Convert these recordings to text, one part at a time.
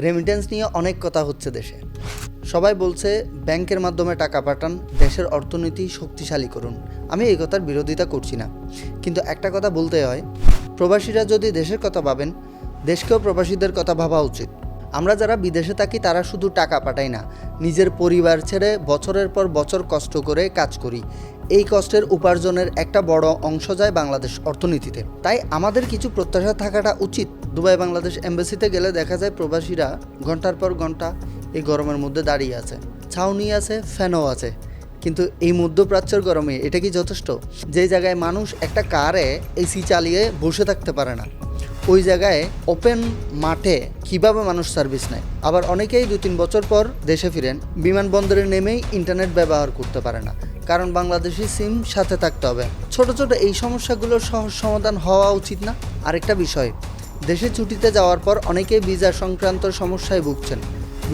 Remittance নিয়ে অনেক কথা হচ্ছে দেশে। সবাই বলছে ব্যাংকের মাধ্যমে টাকা পাঠান, দেশের অর্থনীতি শক্তিশালী করুন। আমি এই কথার বিরোধিতা করছি না, কিন্তু একটা কথা বলতে হয়, প্রবাসীরা যদি দেশের কথা ভাবেন, দেশকেও প্রবাসীদের কথা ভাবা উচিত। আমরা যারা বিদেশে থাকি তারা শুধু টাকা পাঠাই না, নিজের পরিবার ছেড়ে বছরের পর বছর কষ্ট করে কাজ করি। এই কষ্টের উপার্জনের একটা বড় অংশ যায় বাংলাদেশ অর্থনীতিতে। তাই আমাদের কিছু প্রত্যাশা থাকাটা উচিত। দুবাই বাংলাদেশ এম্বাসিতে গেলে দেখা যায় প্রবাসীরা ঘন্টার পর ঘন্টা এই গরমের মধ্যে দাঁড়িয়ে আছে, ছাউনি আছে, ফ্যানও আছে, কিন্তু এই মধ্যপ্রাচ্যের গরমে এটা কি যথেষ্ট? যে জায়গায় মানুষ একটা কারে এসি চালিয়ে বসে থাকতে পারে না, ওই জায়গায় ওপেন মাঠে কিভাবে মানুষ সার্ভিস নেয়? আবার অনেকেই 2-3 বছর পর দেশে ফিরেন, বিমানবন্দরে নেমেই ইন্টারনেট ব্যবহার করতে পারে না, কারণ বাংলাদেশি সিম সাথে থাকতে হবে। ছোট ছোট এই সমস্যাগুলোর সহজ সমাধান হওয়া উচিত না? আরেকটা বিষয়, দেশে ছুটিতে যাওয়ার পর অনেকেই ভিসা সংক্রান্ত সমস্যায় ভুগছেন।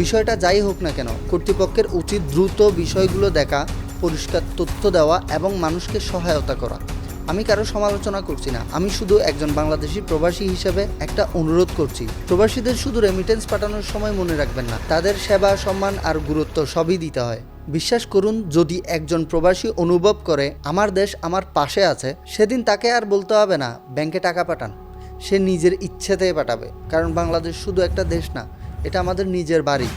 বিষয়টা যাই হোক না কেন, কর্তৃপক্ষের উচিত দ্রুত বিষয়গুলো দেখা, পরিষ্কার তথ্য দেওয়া এবং মানুষকে সহায়তা করা। আমি কারো সমালোচনা করছি না, আমি শুধু একজন বাংলাদেশি প্রবাসী হিসেবে একটা অনুরোধ করছি। প্রবাসীদের শুধু রেমিটেন্স পাঠানোর সময় মনে রাখবেন না, তাদের সেবা, সম্মান আর গুরুত্ব সবই দিতে হয়। বিশ্বাস করুন, যদি একজন প্রবাসী অনুভব করে আমার দেশ আমার পাশে আছে, সেদিন তাকে আর বলতে হবে না ব্যাংকে টাকা পাঠান। সে নিজের ইচ্ছেতেই পাঠাবে, কারণ বাংলাদেশ শুধু একটা দেশ না, এটা আমাদের নিজের বাড়ি।